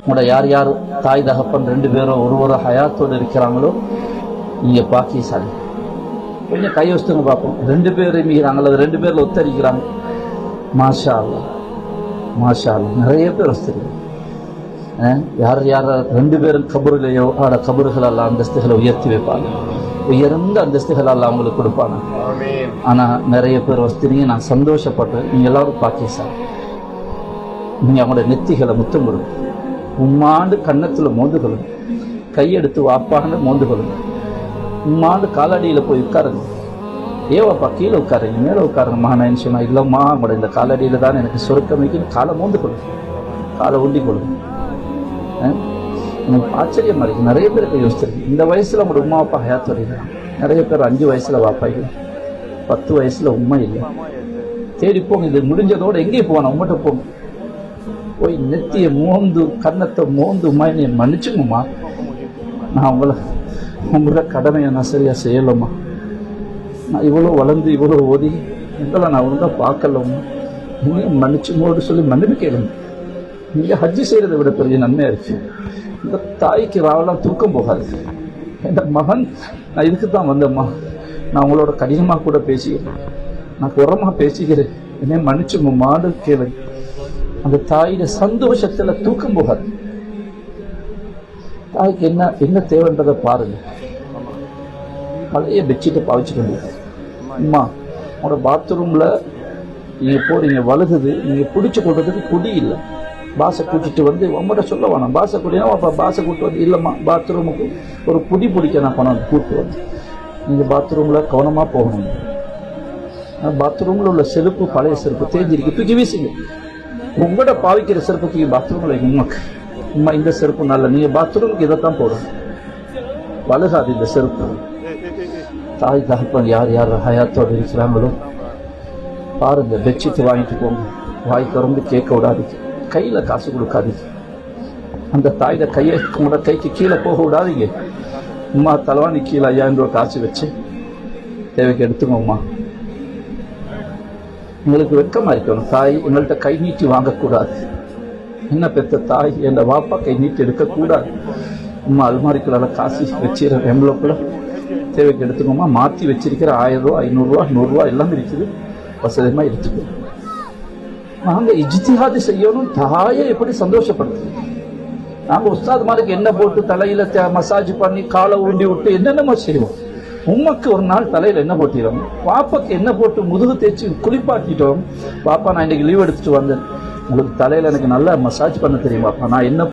உங்களோட யார் யார் தாய் தகப்பன் 2 பேரும் ஒரு ஹயாத்தோடு இருக்கிறாங்களோ நீங்கள் பாக்கியசாலி. கொஞ்சம் கை வச்சுங்க பார்ப்போம். 2 பேர் மீறாங்களோ, அது 2 பேரில் ஒத்தரிக்கிறாங்க. மாஷா அல்லா, மாஷா அல்லா. நிறைய பேர் வஸ்திருங்க. யார் யார் 2 பேரும் கபூரிலையோ ஆட கபூர்களெல்லாம் அந்தஸ்துகளை உயர்த்தி வைப்பாங்க. உயர்ந்த அந்தஸ்துகளெல்லாம் அவங்களுக்கு கொடுப்பாங்க. ஆனால் நிறைய பேர் வஸ்திரிங்க. நான் சந்தோஷப்பட்டேன். நீங்கள் எல்லாரும் பாக்கியசாலி. நீங்கள் அவங்களோட நெத்திகளை முத்தம் கொடுங்க. உம்மாண்டு கன்னத்தில் மோந்து கொள்ளுங்க. கையெடுத்து வாப்பான்னு மோந்து கொள்ளுங்க. உம்மாண்டு காலடியில் போய் உட்காருங்க. ஏவாப்பா கீழே உட்காருங்க, மேலே உட்காருங்க மகனான்னு சொன்னா, இல்லைம்மா உங்களோட இந்த காலடியில் தான் எனக்கு சொருக்கமைக்குன்னு காலை மோந்து கொள்ளுங்க, காலை ஊண்டி கொள்ளுங்க. எனக்கு ஆச்சரியமா இருக்கு. நிறைய பேருக்கு யோசிச்சிருக்கு. இந்த வயசுல உங்களோட உமா அப்பா ஹயாத் வரைக்கிறாங்க. நிறைய பேர் 5 வயசுல வாப்பா இல்லை, 10 வயசுல உண்மை இல்லை. தேடி போங்க. இது முடிஞ்சதோடு எங்கேயும் போகணும், உங்கள்கிட்ட போங்க. போய் நெத்தியை மோந்து கன்னத்தை மோந்து உமா என்னை மன்னிச்சுங்கம்மா, நான் உங்களோட கடமையை நான் சரியாக செய்யலம்மா, நான் இவ்வளோ வளர்ந்து இவ்வளோ ஓதி உங்களை நான் ஒழுங்காக பார்க்கலம்மா, நீங்கள் மன்னிச்சுமோடு சொல்லி மன்னிப்பு கேளுங்க. நீங்கள் ஹஜ்ஜு செய்கிறத விட பெரிய நன்மையாக இருக்கு. இந்த தாய்க்கு ராவெல்லாம் தூக்கம் போகாது. என் மகன், நான் இதுக்கு தான் வந்தேம்மா, நான் உங்களோட கடினமாக கூட பேசிக்கிறேன், நான் குறமாக பேசிக்கிறேன், என்னை மன்னிச்சுங்கம்மான்னு கேளுங்க. அந்த தாயோட சந்தோஷத்தில் தூக்கம் போகாது. தாய்க்கு என்ன தேவைன்றதை பாருங்க. பழைய பெட்ஷீட்டை பாவிச்சுக்கொண்டு, அம்மா உங்களோட பாத்ரூமில் நீங்கள் போறீங்க, வழுகுது, நீங்கள் பிடிச்சி கொள்றதுக்கு குடி இல்லை, பாசை கூட்டிட்டு வந்து உங்கள்கிட்ட சொல்ல வேணாம். பாசை கூட்டினா அப்போ பாசை கூட்டு வந்து, இல்லைம்மா பாத்ரூமுக்கு ஒரு புடி பிடிக்க நான் பணம் கூப்பிட்டு வந்து, நீங்கள் பாத்ரூமில் கவனமாக போகணும். பாத்ரூமில் உள்ள செருப்பு பழைய செருப்பு தேஞ்சிருக்கு, தூக்கி வீசுங்க. உங்களோட பாவிக்கிற செருப்புக்கு பாத்ரூமில் உண்மைக்கு உண்மை இந்த செருப்பு நல்ல, நீங்கள் பாத்ரூமுக்கு இதைத்தான் போடணும், வழுகாது இந்த செருப்பு. தாய் தகப்பன் யார் யார் ஹயாத்தோடு இருக்கிறாங்களோ பாருங்க, பெட்ஷீட் வாங்கிட்டு போங்க. வாய் திறந்து கேட்க விடாதீங்க, கையில் காசு கொடுக்காதீங்க. அந்த தாயோட கையை உங்களோட கைக்கு கீழே போக விடாதீங்க. அம்மா தலைவாணி கீழே 5000 ரூபா காசு வச்சு தேவைக்கு எடுத்துக்கோம்மா. உங்களுக்கு வெட்கமா இருக்கணும். தாய் எங்கள்கிட்ட கை நீட்டி வாங்கக்கூடாது. என்ன பெற்ற தாய், என் வாப்பா கை நீட்டி எடுக்கக்கூடாது. அம்மா அல்மாரிக்குள்ள காசு வச்சிருக்கிற எம்லோக்குள்ள தேவைக்கு எடுத்துக்கோமா. மாற்றி வச்சிருக்கிற 1000 ரூபா 500 ரூபா 100 ரூபா எல்லாம் இருக்குது, வசதியமாக எடுத்துக்கணும். நாங்கள் இஜ்திஹாது செய்யணும். தாயை எப்படி சந்தோஷப்படுத்து. நாங்கள் உஸ்தாத் மாதிரிக்கு என்ன போட்டு தலையில மசாஜ் பண்ணி காலை ஊண்டி விட்டு என்னென்னமோ செய்வோம். உம்மக்கு ஒரு நாள் தலையில் என்ன போட்டிடும், பாப்பாக்கு என்ன போட்டு முதுகு தேய்ச்சி குளிப்பாட்டிட்டோம். பாப்பா நான் இன்னைக்கு லீவ் எடுத்துட்டு வந்தேன், உங்களுக்கு தலையில் எனக்கு நல்லா மசாஜ் பண்ண தெரியும் பாப்பா, நான் என்ன